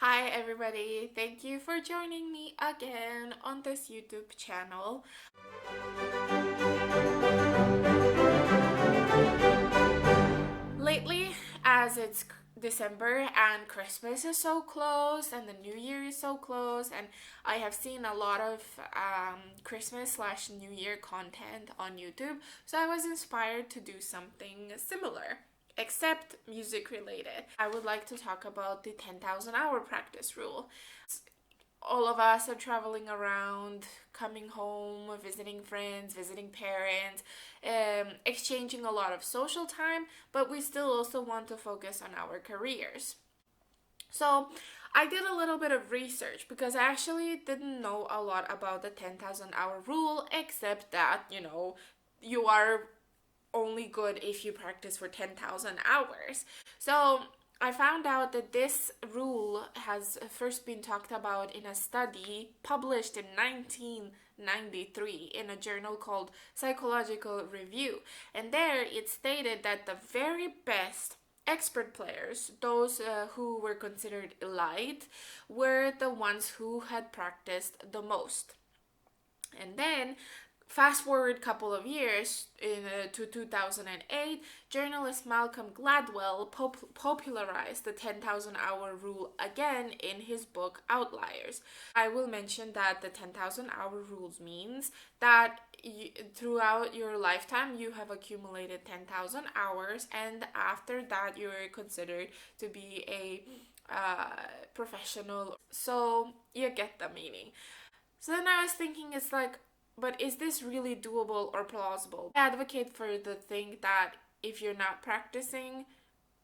Hi everybody, thank you for joining me again on this YouTube channel. Lately, as it's December and Christmas is so close and the New Year is so close, and I have seen a lot of Christmas/New Year content on YouTube, so I was inspired to do something similar, except music related. I would like to talk about the 10,000 hour practice rule. All of us are traveling around, coming home, visiting friends, visiting parents, exchanging a lot of social time, but we still also want to focus on our careers. So I did a little bit of research because I actually didn't know a lot about the 10,000 hour rule, except that, you are only good if you practice for 10,000 hours. So I found out that this rule has first been talked about in a study published in 1993 in a journal called Psychological Review. And there it stated that the very best expert players, those who were considered elite, were the ones who had practiced the most. And then fast forward a couple of years to 2008, journalist Malcolm Gladwell popularized the 10,000 hour rule again in his book Outliers. I will mention that the 10,000 hour rules means that throughout your lifetime you have accumulated 10,000 hours, and after that you're considered to be a professional. So you get the meaning. So then I was thinking, it's like, but is this really doable or plausible? I advocate for the thing that if you're not practicing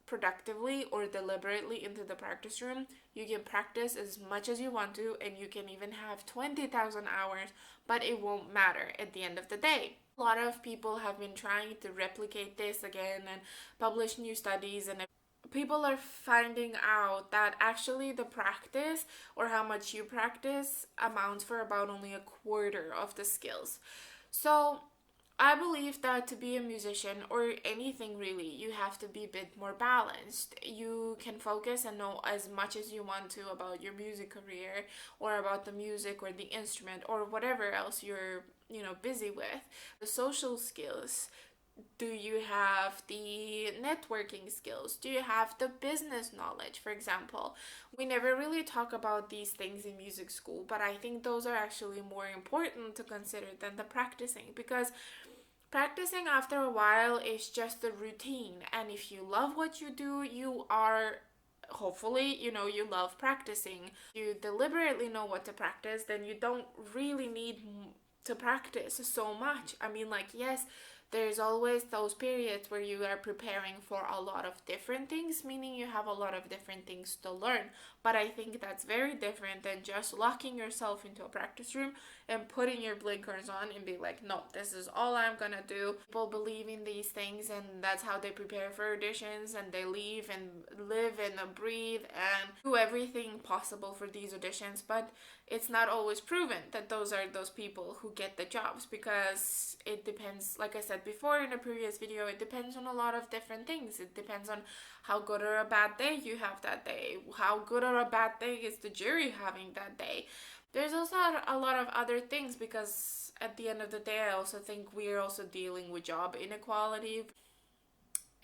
productively or deliberately into the practice room, you can practice as much as you want to, and you can even have 20,000 hours, but it won't matter at the end of the day. A lot of people have been trying to replicate this again and publish new studies, and people are finding out that actually the practice, or how much you practice, amounts for about only a quarter of the skills. So I believe that to be a musician, or anything really, you have to be a bit more balanced. You can focus and know as much as you want to about your music career, or about the music or the instrument or whatever else you're busy with. The social skills, do you have the networking skills? Do you have the business knowledge, for example? We never really talk about these things in music school, but I think those are actually more important to consider than the practicing, because practicing after a while is just a routine, and if you love what you do, you are hopefully, you love practicing. You deliberately know what to practice, then you don't really need to practice so much. I mean, like, yes, there's always those periods where you are preparing for a lot of different things, meaning you have a lot of different things to learn. But I think that's very different than just locking yourself into a practice room and putting your blinkers on and be like, no, this is all I'm gonna do. People believe in these things, and that's how they prepare for auditions, and they leave and live and breathe and do everything possible for these auditions. But it's not always proven that those are those people who get the jobs, because it depends, like I said before in a previous video, it depends on a lot of different things. It depends on how good or a bad day you have that day, how good or a bad day is the jury having that day. There's also a lot of other things, because at the end of the day, I also think we're also dealing with job inequality.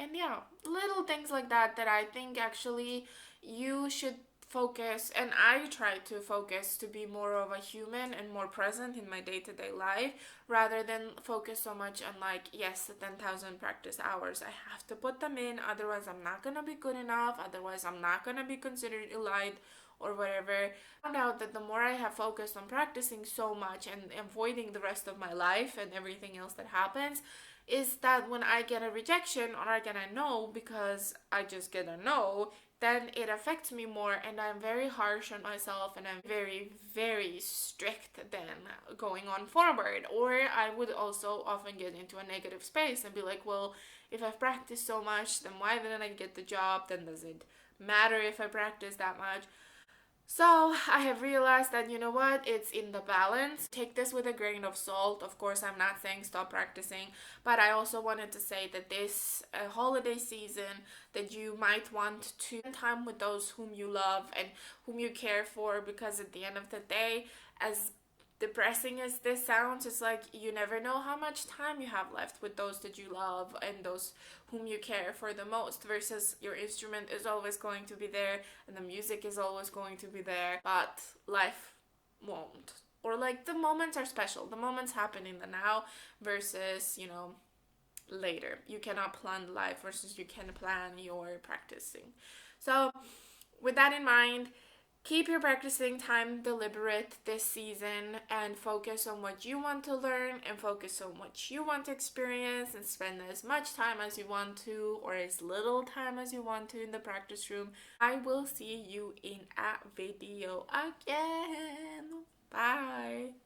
And yeah, little things like that I think actually you should focus, and I try to focus to be more of a human and more present in my day-to-day life, rather than focus so much on, like, yes, the 10,000 practice hours, I have to put them in, otherwise I'm not gonna be good enough, otherwise I'm not gonna be considered elite or whatever. I found out that the more I have focused on practicing so much and avoiding the rest of my life and everything else that happens, is that when I get a rejection, or I get a no, because I just get a no, then it affects me more, and I'm very harsh on myself, and I'm very, very strict then going on forward. Or I would also often get into a negative space and be like, well, if I've practiced so much, then why didn't I get the job? Then does it matter if I practice that much? So I have realized that, you know what, it's in the balance. Take this with a grain of salt. Of course, I'm not saying stop practicing, but I also wanted to say that this holiday season, that you might want to spend time with those whom you love and whom you care for, because at the end of the day, as depressing as this sounds, it's like you never know how much time you have left with those that you love and those whom you care for the most, versus your instrument is always going to be there and the music is always going to be there, but life won't. Or like the moments are special. The moments happen in the now versus, later. You cannot plan life versus you can plan your practicing. So, with that in mind, keep your practicing time deliberate this season and focus on what you want to learn and focus on what you want to experience and spend as much time as you want to or as little time as you want to in the practice room. I will see you in a video again. Bye.